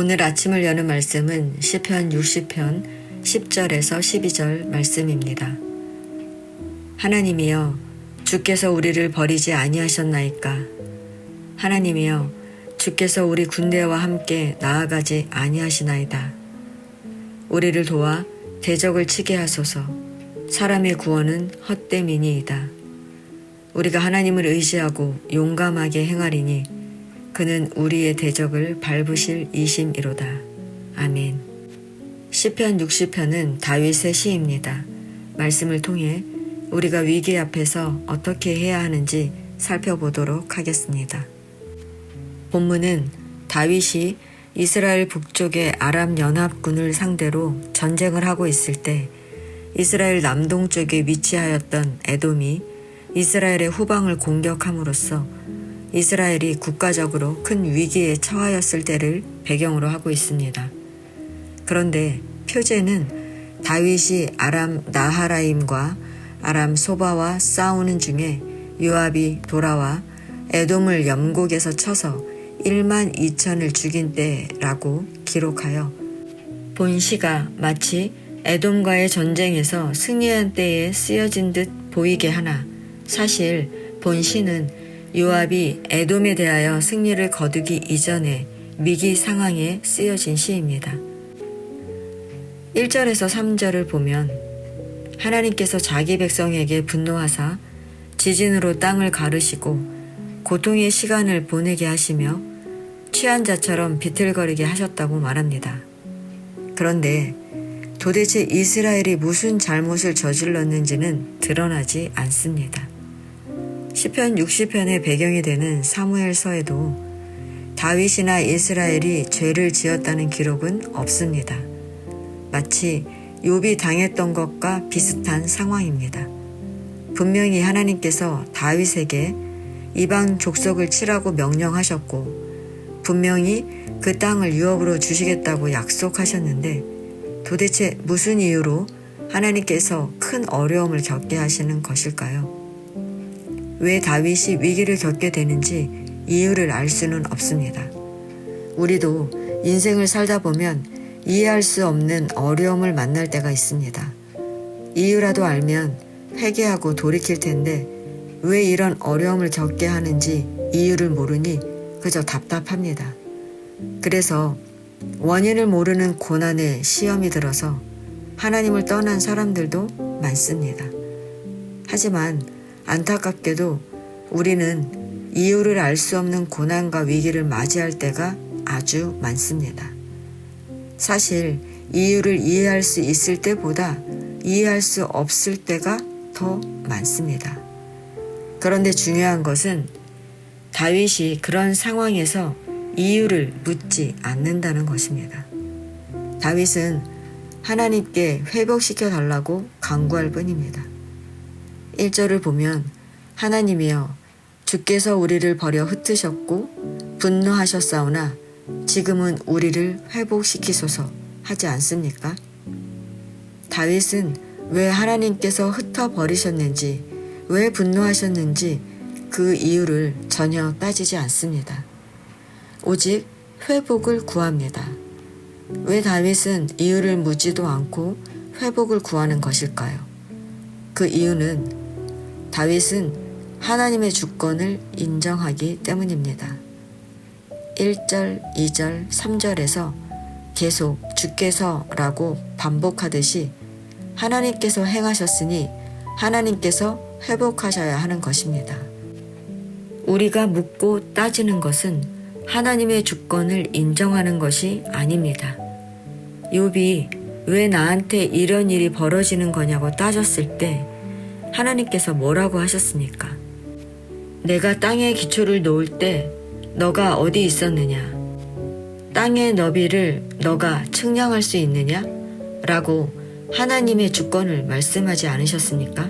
오늘 아침을 여는 말씀은 시편 60편 10절에서 12절 말씀입니다. 하나님이여, 주께서 우리를 버리지 아니하셨나이까? 하나님이여, 주께서 우리 군대와 함께 나아가지 아니하시나이다. 우리를 도와 대적을 치게 하소서. 사람의 구원은 헛됨이니이다. 우리가 하나님을 의지하고 용감하게 행하리니 그는 우리의 대적을 밟으실 이심이로다. 아멘. 시편 60편은 다윗의 시입니다. 말씀을 통해 우리가 위기 앞에서 어떻게 해야 하는지 살펴보도록 하겠습니다. 본문은 다윗이 이스라엘 북쪽의 아람 연합군을 상대로 전쟁을 하고 있을 때 이스라엘 남동쪽에 위치하였던 에돔이 이스라엘의 후방을 공격함으로써 이스라엘이 국가적으로 큰 위기에 처하였을 때를 배경으로 하고 있습니다. 그런데 표제는 다윗이 아람 나하라임과 아람 소바와 싸우는 중에 요압이 돌아와 에돔을 연곡에서 쳐서 1만 2천을 죽인 때라고 기록하여 본 시가 마치 에돔과의 전쟁에서 승리한 때에 쓰여진 듯 보이게 하나, 사실 본 시는 요압이 에돔에 대하여 승리를 거두기 이전에 위기 상황에 쓰여진 시입니다. 1절에서 3절을 보면 하나님께서 자기 백성에게 분노하사 지진으로 땅을 가르시고 고통의 시간을 보내게 하시며 취한 자처럼 비틀거리게 하셨다고 말합니다. 그런데 도대체 이스라엘이 무슨 잘못을 저질렀는지는 드러나지 않습니다. 시편 60편의 배경이 되는 사무엘서에도 다윗이나 이스라엘이 죄를 지었다는 기록은 없습니다. 마치 욥이 당했던 것과 비슷한 상황입니다. 분명히 하나님께서 다윗에게 이방 족속을 치라고 명령하셨고 분명히 그 땅을 유업으로 주시겠다고 약속하셨는데 도대체 무슨 이유로 하나님께서 큰 어려움을 겪게 하시는 것일까요? 왜 다윗이 위기를 겪게 되는지 이유를 알 수는 없습니다. 우리도 인생을 살다 보면 이해할 수 없는 어려움을 만날 때가 있습니다. 이유라도 알면 회개하고 돌이킬 텐데 왜 이런 어려움을 겪게 하는지 이유를 모르니 그저 답답합니다. 그래서 원인을 모르는 고난에 시험이 들어서 하나님을 떠난 사람들도 많습니다. 하지만 안타깝게도 우리는 이유를 알 수 없는 고난과 위기를 맞이할 때가 아주 많습니다. 사실 이유를 이해할 수 있을 때보다 이해할 수 없을 때가 더 많습니다. 그런데 중요한 것은 다윗이 그런 상황에서 이유를 묻지 않는다는 것입니다. 다윗은 하나님께 회복시켜 달라고 간구할 뿐입니다. 1절을 보면 하나님이여, 주께서 우리를 버려 흩으셨고 분노하셨사오나 지금은 우리를 회복시키소서 하지 않습니까? 다윗은 왜 하나님께서 흩어버리셨는지, 왜 분노하셨는지 그 이유를 전혀 따지지 않습니다. 오직 회복을 구합니다. 왜 다윗은 이유를 묻지도 않고 회복을 구하는 것일까요? 그 이유는 다윗은 하나님의 주권을 인정하기 때문입니다. 1절, 2절, 3절에서 계속 주께서라고 반복하듯이 하나님께서 행하셨으니 하나님께서 회복하셔야 하는 것입니다. 우리가 묻고 따지는 것은 하나님의 주권을 인정하는 것이 아닙니다. 욥이 왜 나한테 이런 일이 벌어지는 거냐고 따졌을 때 하나님께서 뭐라고 하셨습니까? 내가 땅에 기초를 놓을 때 너가 어디 있었느냐? 땅의 너비를 너가 측량할 수 있느냐? 라고 하나님의 주권을 말씀하지 않으셨습니까?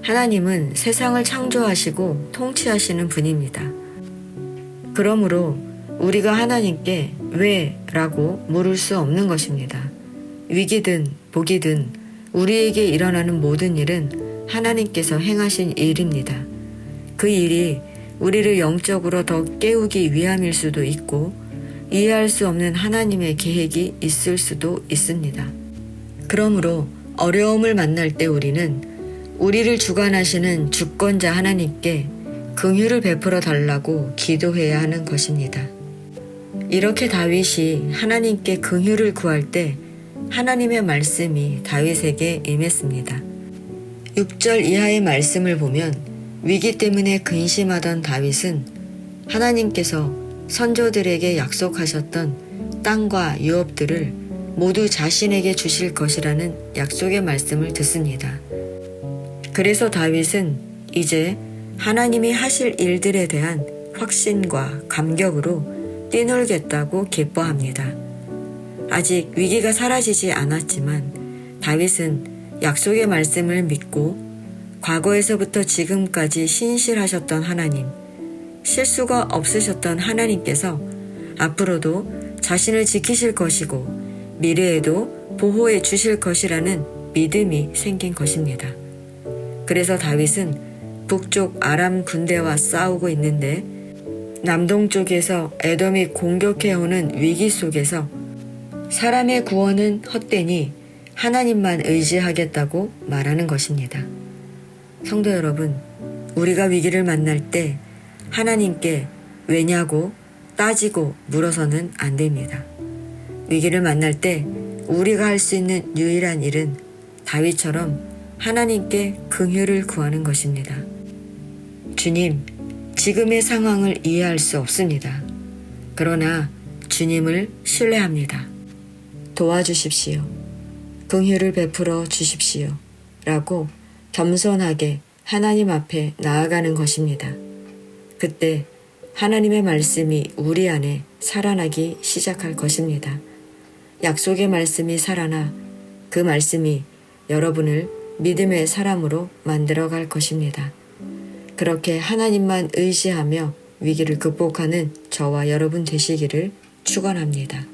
하나님은 세상을 창조하시고 통치하시는 분입니다. 그러므로 우리가 하나님께 왜? 라고 물을 수 없는 것입니다. 위기든 복이든 우리에게 일어나는 모든 일은 하나님께서 행하신 일입니다. 그 일이 우리를 영적으로 더 깨우기 위함일 수도 있고 이해할 수 없는 하나님의 계획이 있을 수도 있습니다. 그러므로 어려움을 만날 때 우리는 우리를 주관하시는 주권자 하나님께 긍휼을 베풀어 달라고 기도해야 하는 것입니다. 이렇게 다윗이 하나님께 긍휼을 구할 때 하나님의 말씀이 다윗에게 임했습니다. 6절 이하의 말씀을 보면 위기 때문에 근심하던 다윗은 하나님께서 선조들에게 약속하셨던 땅과 유업들을 모두 자신에게 주실 것이라는 약속의 말씀을 듣습니다. 그래서 다윗은 이제 하나님이 하실 일들에 대한 확신과 감격으로 뛰놀겠다고 기뻐합니다. 아직 위기가 사라지지 않았지만 다윗은 약속의 말씀을 믿고 과거에서부터 지금까지 신실하셨던 하나님, 실수가 없으셨던 하나님께서 앞으로도 자신을 지키실 것이고 미래에도 보호해 주실 것이라는 믿음이 생긴 것입니다. 그래서 다윗은 북쪽 아람 군대와 싸우고 있는데 남동쪽에서 에돔이 공격해오는 위기 속에서 사람의 구원은 헛되니 하나님만 의지하겠다고 말하는 것입니다. 성도 여러분, 우리가 위기를 만날 때 하나님께 왜냐고 따지고 물어서는 안 됩니다. 위기를 만날 때 우리가 할 수 있는 유일한 일은 다윗처럼 하나님께 긍휼을 구하는 것입니다. 주님, 지금의 상황을 이해할 수 없습니다. 그러나 주님을 신뢰합니다. 도와주십시오. 긍휼을 베풀어 주십시오. 라고 겸손하게 하나님 앞에 나아가는 것입니다. 그때 하나님의 말씀이 우리 안에 살아나기 시작할 것입니다. 약속의 말씀이 살아나 그 말씀이 여러분을 믿음의 사람으로 만들어갈 것입니다. 그렇게 하나님만 의지하며 위기를 극복하는 저와 여러분 되시기를 축원합니다.